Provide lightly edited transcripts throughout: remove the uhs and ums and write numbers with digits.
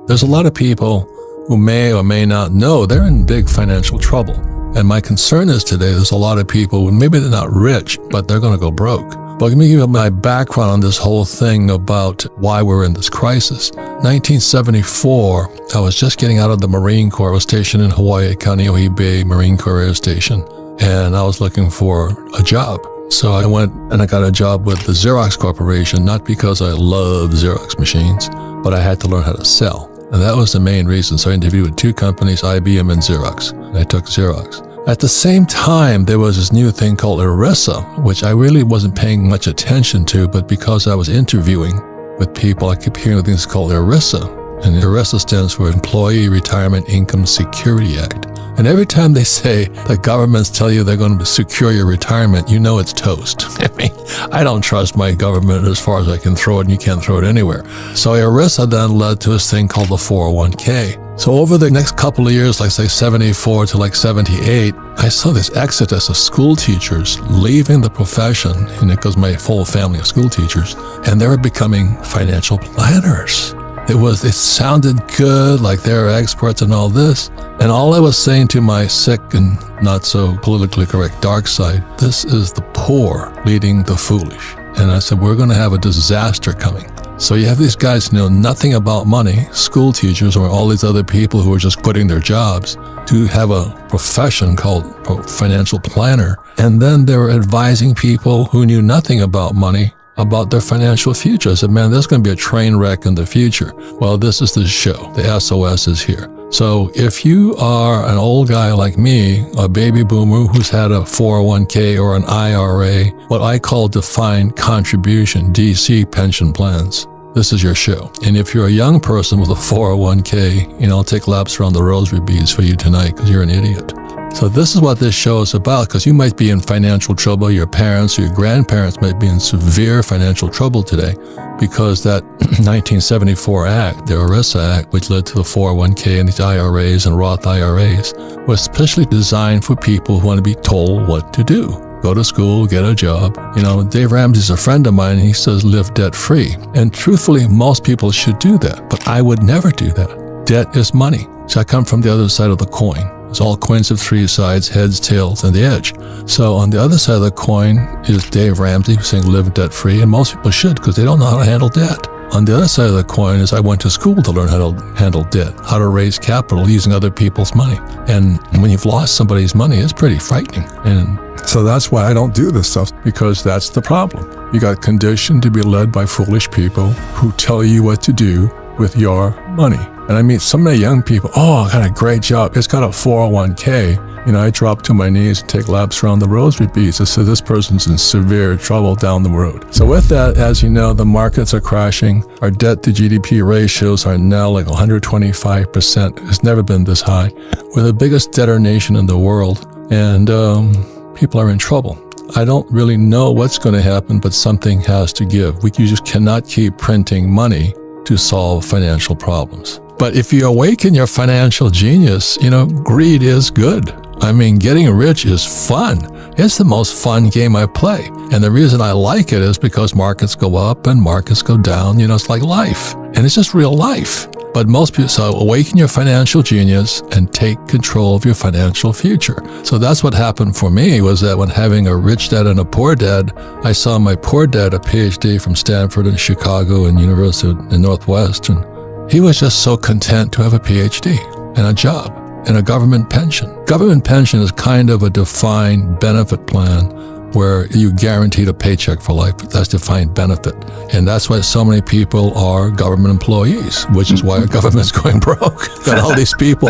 There's a lot of people who may or may not know they're in big financial trouble. And my concern is today there's a lot of people who maybe they're not rich, but they're going to go broke. But let me give you my background on this whole thing about why we're in this crisis. 1974, I was just getting out of the Marine Corps. I was stationed in Hawaii at Kaneohe Bay Marine Corps Air Station, and I was looking for a job. So I went and I got a job with the Xerox Corporation, not because I love Xerox machines, but I had to learn how to sell. And that was the main reason. So I interviewed with two companies, IBM and Xerox. And I took Xerox. At the same time, there was this new thing called ERISA, which I really wasn't paying much attention to, but because I was interviewing with people, I kept hearing things called ERISA. And ERISA stands for Employee Retirement Income Security Act. And every time they say the governments tell you they're going to secure your retirement, you know it's toast. I mean, I don't trust my government as far as I can throw it, and you can't throw it anywhere. So ERISA then led to this thing called the 401k. So over the next couple of years, like say 74 to like 78, I saw this exodus of school teachers leaving the profession, because my whole family of school teachers, and they were becoming financial planners. It sounded good, like they're experts and all this. And all I was saying to my sick and not so politically correct dark side, this is the poor leading the foolish. And I said, we're going to have a disaster coming. So you have these guys who know nothing about money, school teachers or all these other people who are just quitting their jobs to have a profession called financial planner. And then they were advising people who knew nothing about money about their financial future. I said, man, there's going to be a train wreck in the future. Well, this is the show. The SOS is here. So if you are an old guy like me, a baby boomer who's had a 401k or an IRA, what I call defined contribution, DC pension plans, this is your show. And if you're a young person with a 401k, I'll take laps around the rosary beads for you tonight because you're an idiot. So this is what this show is about, because you might be in financial trouble. Your parents or your grandparents might be in severe financial trouble today because that 1974 Act, the ERISA Act, which led to the 401k and these IRAs and Roth IRAs, was specially designed for people who want to be told what to do. Go to school, get a job. Dave Ramsey's a friend of mine, and he says live debt-free. And truthfully, most people should do that, but I would never do that. Debt is money. So I come from the other side of the coin. It's all coins of three sides, heads, tails, and the edge. So on the other side of the coin is Dave Ramsey saying live debt-free, and most people should because they don't know how to handle debt. On the other side of the coin is I went to school to learn how to handle debt, how to raise capital using other people's money. And when you've lost somebody's money, it's pretty frightening. And so that's why I don't do this stuff, because that's the problem. You got conditioned to be led by foolish people who tell you what to do with your money. And I meet so many young people, I got a great job. It's got a 401k. I drop to my knees and take laps around the rosary beads. I said, this person's in severe trouble down the road. So with that, as you know, the markets are crashing. Our debt to GDP ratios are now like 125%. It's never been this high. We're the biggest debtor nation in the world, and people are in trouble. I don't really know what's going to happen, but something has to give. You just cannot keep printing money to solve financial problems. But if you awaken your financial genius, greed is good. I mean, getting rich is fun. It's the most fun game I play. And the reason I like it is because markets go up and markets go down. It's like life. And it's just real life. But most people, so awaken your financial genius and take control of your financial future. So that's what happened for me, was that when having a rich dad and a poor dad, I saw my poor dad, a PhD from Stanford and Chicago and University in Northwestern. He was just so content to have a PhD and a job and a government pension. Government pension is kind of a defined benefit plan where you guaranteed a paycheck for life. That's defined benefit. And that's why so many people are government employees, which is why our government's going broke. Got all these people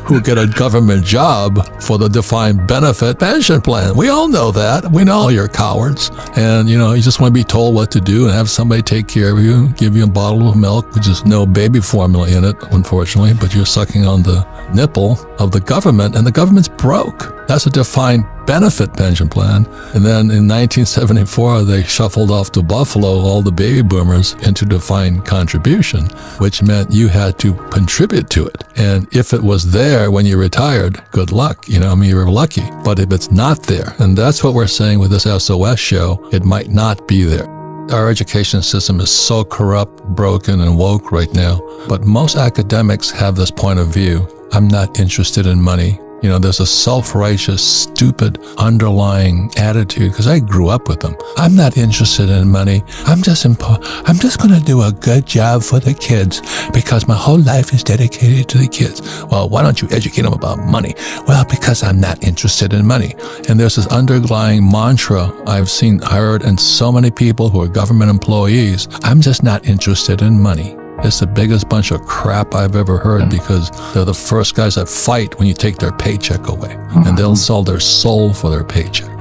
who get a government job for the defined benefit pension plan. We all know that. We know you're cowards. And, you just want to be told what to do and have somebody take care of you, give you a bottle of milk, which is no baby formula in it, unfortunately, but you're sucking on the nipple of the government, and the government's broke. That's a defined benefit pension plan. And then in 1974, they shuffled off to Buffalo all the baby boomers into defined contribution, which meant you had to contribute to it. And if it was there when you retired, good luck. You were lucky. But if it's not there, and that's what we're saying with this SOS show, it might not be there. Our education system is so corrupt, broken, and woke right now. But most academics have this point of view. I'm not interested in money. There's a self-righteous, stupid, underlying attitude, because I grew up with them. I'm not interested in money. I'm just going to do a good job for the kids because my whole life is dedicated to the kids. Well, why don't you educate them about money? Well, because I'm not interested in money. And there's this underlying mantra I've heard in so many people who are government employees. I'm just not interested in money. It's the biggest bunch of crap I've ever heard, because they're the first guys that fight when you take their paycheck away, and they'll sell their soul for their paycheck.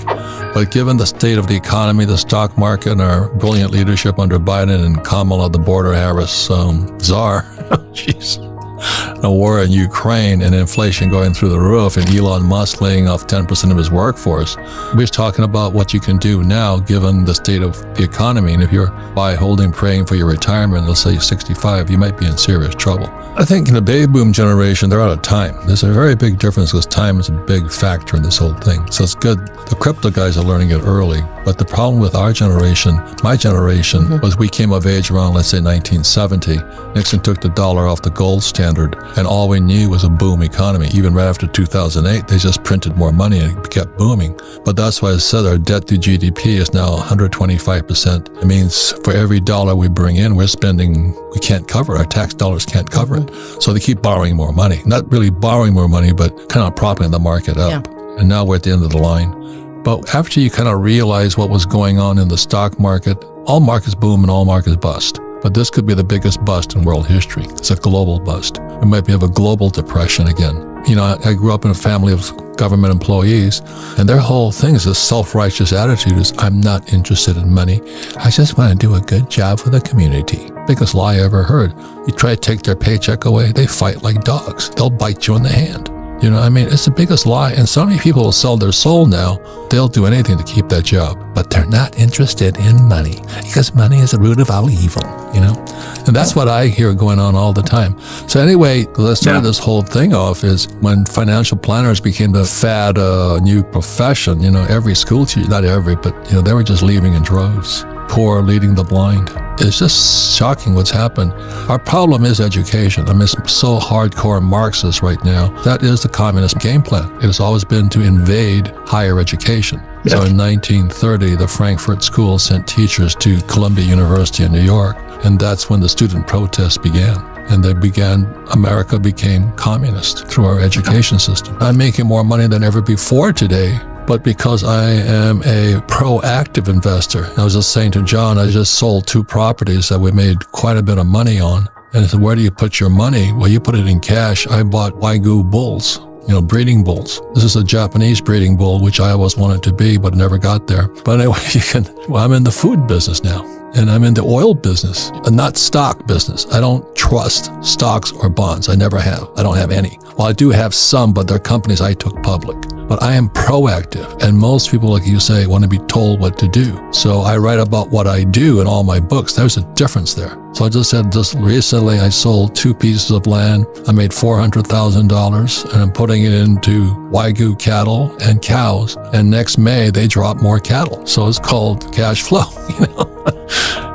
But given the state of the economy, the stock market, and our brilliant leadership under Biden and Kamala, the border Harris czar, jeez, a war in Ukraine and inflation going through the roof and Elon Musk laying off 10% of his workforce, we're talking about what you can do now given the state of the economy. And if you're praying for your retirement, let's say you're 65, you might be in serious trouble. I think in the baby boom generation, they're out of time. There's a very big difference because time is a big factor in this whole thing. So it's good. The crypto guys are learning it early. But the problem with our generation, my generation, was we came of age around, let's say, 1970. Nixon took the dollar off the gold standard, and all we knew was a boom economy. Even right after 2008, they just printed more money and it kept booming. But that's why I said our debt to GDP is now 125%. It means for every dollar we bring in, we can't cover it. Our tax dollars can't cover it. So they keep borrowing more money. Not really borrowing more money, but kind of propping the market up. Yeah. And now we're at the end of the line. But after you kind of realize what was going on in the stock market, all markets boom and all markets bust. But this could be the biggest bust in world history. It's a global bust. We might have a global depression again. I grew up in a family of government employees, and their whole thing is this self-righteous attitude is, I'm not interested in money. I just want to do a good job for the community. Biggest lie I ever heard. You try to take their paycheck away, they fight like dogs. They'll bite you in the hand. It's the biggest lie. And so many people will sell their soul now. They'll do anything to keep that job. But they're not interested in money because money is the root of all evil, And that's what I hear going on all the time. So anyway, let's start this whole thing off is when financial planners became the fad new profession, every school teacher, not every, but, they were just leaving in droves. Poor leading the blind. It's just shocking what's happened. Our problem is education. It's so hardcore Marxist right now. That is the communist game plan. It has always been to invade higher education. Yeah. So in 1930, the Frankfurt School sent teachers to Columbia University in New York, and that's when the student protests began. And America became communist through our education system. I'm making more money than ever before today, but because I am a proactive investor. I was just saying to John, I just sold 2 properties that we made quite a bit of money on. And he said, where do you put your money? Well, you put it in cash. I bought Wagyu bulls, breeding bulls. This is a Japanese breeding bull, which I always wanted to be, but never got there. But anyway, I'm in the food business now. And I'm in the oil business, not stock business. I don't trust stocks or bonds. I never have. I don't have any. Well, I do have some, but they're companies I took public. But I am proactive, and most people, like you say, want to be told what to do. So I write about what I do in all my books. There's a difference there. So I just said just recently I sold 2 pieces of land. I made $400,000, and I'm putting it into Wagyu cattle and cows. And next May, they drop more cattle. So it's called cash flow,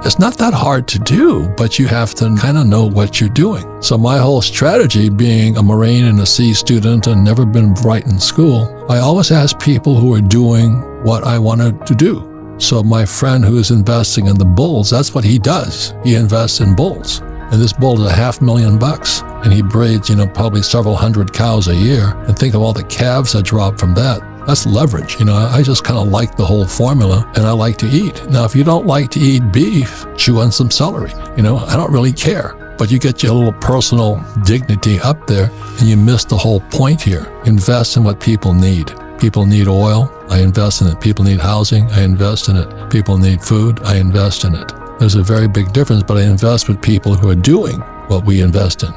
It's not that hard to do, but you have to kind of know what you're doing. So my whole strategy, being a Marine and a C student and never been bright in school, I always ask people who are doing what I wanted to do. So my friend who is investing in the bulls, that's what he does. He invests in bulls. And this bull is $500,000. And he breeds, probably several hundred cows a year. And think of all the calves that drop from that. That's leverage. I just kind of like the whole formula, and I like to eat. Now, if you don't like to eat beef, chew on some celery. I don't really care. But you get your little personal dignity up there, and you miss the whole point here. Invest in what people need. People need oil. I invest in it. People need housing. I invest in it. People need food. I invest in it. There's a very big difference, but I invest with people who are doing what we invest in.